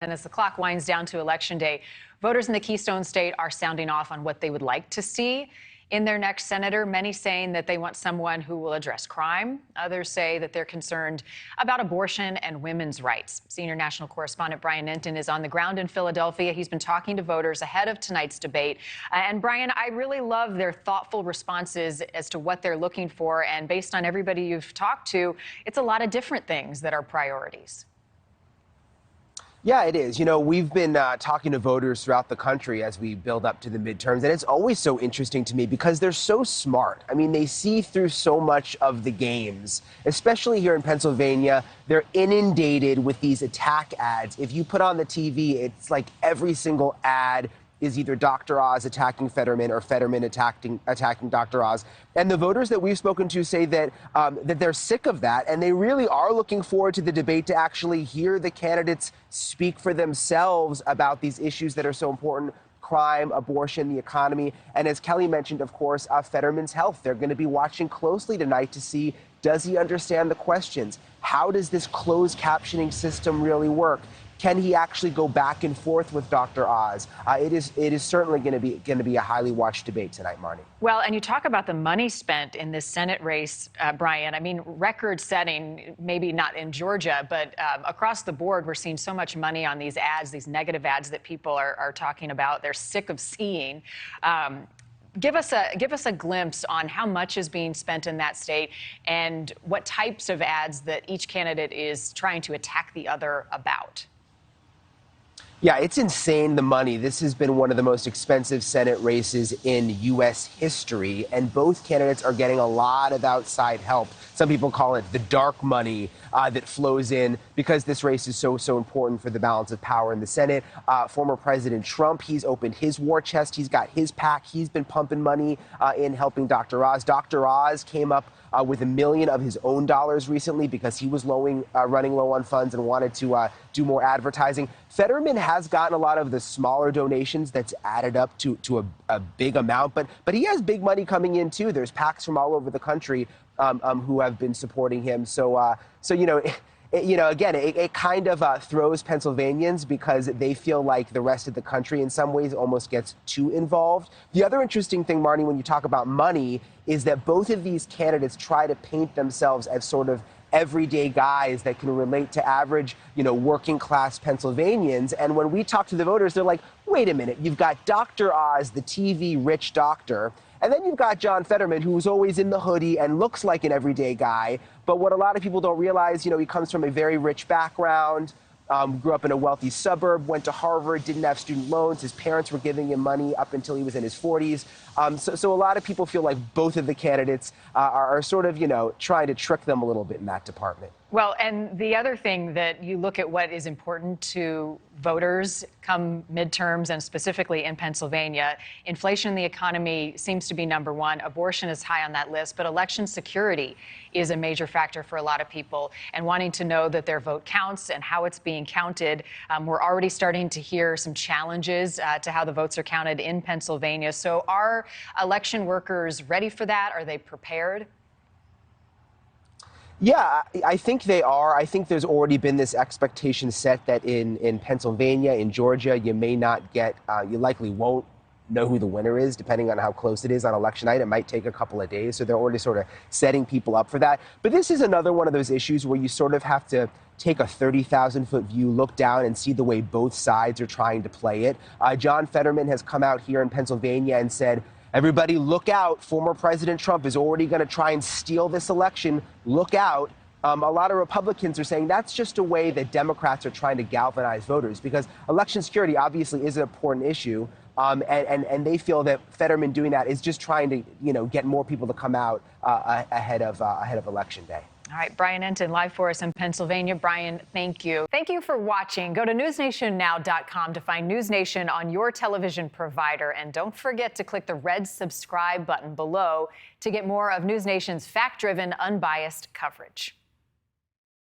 And as the clock winds down to Election Day, voters in the Keystone State are sounding off on what they would like to see in their next senator, many saying that they want someone who will address crime. Others say that they're concerned about abortion and women's rights. Senior national correspondent Brian Entin is on the ground in Philadelphia. He's been talking to voters ahead of tonight's debate. And Brian, I really love their thoughtful responses as to what they're looking for. And based on everybody you've talked to, it's a lot of different things that are priorities. Yeah, it is. You know, we've been talking to voters throughout the country as we build up to the midterms, and it's always so interesting to me because they're so smart. I mean, they see through so much of the games, especially here in Pennsylvania. They're inundated with these attack ads. If you put on the TV, it's like every single ad is either Dr. Oz attacking Fetterman or Fetterman attacking Dr. Oz. And the voters that we've spoken to say that that they're sick of that, and they really are looking forward to the debate to actually hear the candidates speak for themselves about these issues that are so important: crime, abortion, the economy, and as Kelly mentioned, of course, Fetterman's health. They're going to be watching closely tonight to see, does he understand the questions? How does this closed captioning system really work? Can he actually go back and forth with Dr. Oz? It is certainly going to be a highly watched debate tonight, Marni. Well, and you talk about the money spent in this Senate race, Brian. I mean, record-setting, maybe not in Georgia, but across the board, we're seeing so much money on these ads, these negative ads that people are talking about. They're sick of seeing. Give us a glimpse on how much is being spent in that state and what types of ads that each candidate is trying to attack the other about. Yeah, it's insane, the money. This has been one of the most expensive Senate races in U.S. history, and both candidates are getting a lot of outside help. Some people call it the dark money that flows in because this race is so important for the balance of power in the Senate. Former President Trump, he's opened his war chest. He's got his PAC. He's been pumping money in helping Dr. Oz. Dr. Oz came up with $1 million of his own dollars recently because he was running low on funds and wanted to do more advertising. Fetterman has gotten a lot of the smaller donations that's added up to a big amount, but he has big money coming in too. There's PACs from all over the country who have been supporting him. So again, it kind of throws Pennsylvanians because they feel like the rest of the country in some ways almost gets too involved. The other interesting thing, Marni, when you talk about money, is that both of these candidates try to paint themselves as sort of everyday guys that can relate to average, working class Pennsylvanians. And when we talk to the voters, they're like, wait a minute, you've got Dr. Oz, the TV rich doctor, and then you've got John Fetterman, who's always in the hoodie and looks like an everyday guy. But what a lot of people don't realize, he comes from a very rich background, grew up in a wealthy suburb, went to Harvard, didn't have student loans. His parents were giving him money up until he was in his 40s. So a lot of people feel like both of the candidates are sort of, trying to trick them a little bit in that department. Well, and the other thing that you look at what is important to voters come midterms, and specifically in Pennsylvania, inflation in the economy seems to be number one. Abortion is high on that list, but election security is a major factor for a lot of people, and wanting to know that their vote counts and how it's being counted. We're already starting to hear some challenges to how the votes are counted in Pennsylvania. So are election workers ready for that? Are they prepared? Yeah, I think they are. I think there's already been this expectation set that in Pennsylvania, in Georgia, you may not get, you likely won't know who the winner is, depending on how close it is on election night. It might take a couple of days. So they're already sort of setting people up for that. But this is another one of those issues where you sort of have to take a 30,000-foot view, look down and see the way both sides are trying to play it. John Fetterman has come out here in Pennsylvania and said, everybody look out, former President Trump is already going to try and steal this election. Look out. A lot of Republicans are saying that's just a way that Democrats are trying to galvanize voters because election security obviously is an important issue. And they feel that Fetterman doing that is just trying to, get more people to come out ahead of Election Day. All right, Brian Entin live for us in Pennsylvania. Brian, thank you. Thank you for watching. Go to newsnationnow.com to find NewsNation on your television provider. And don't forget to click the red subscribe button below to get more of NewsNation's fact-driven, unbiased coverage.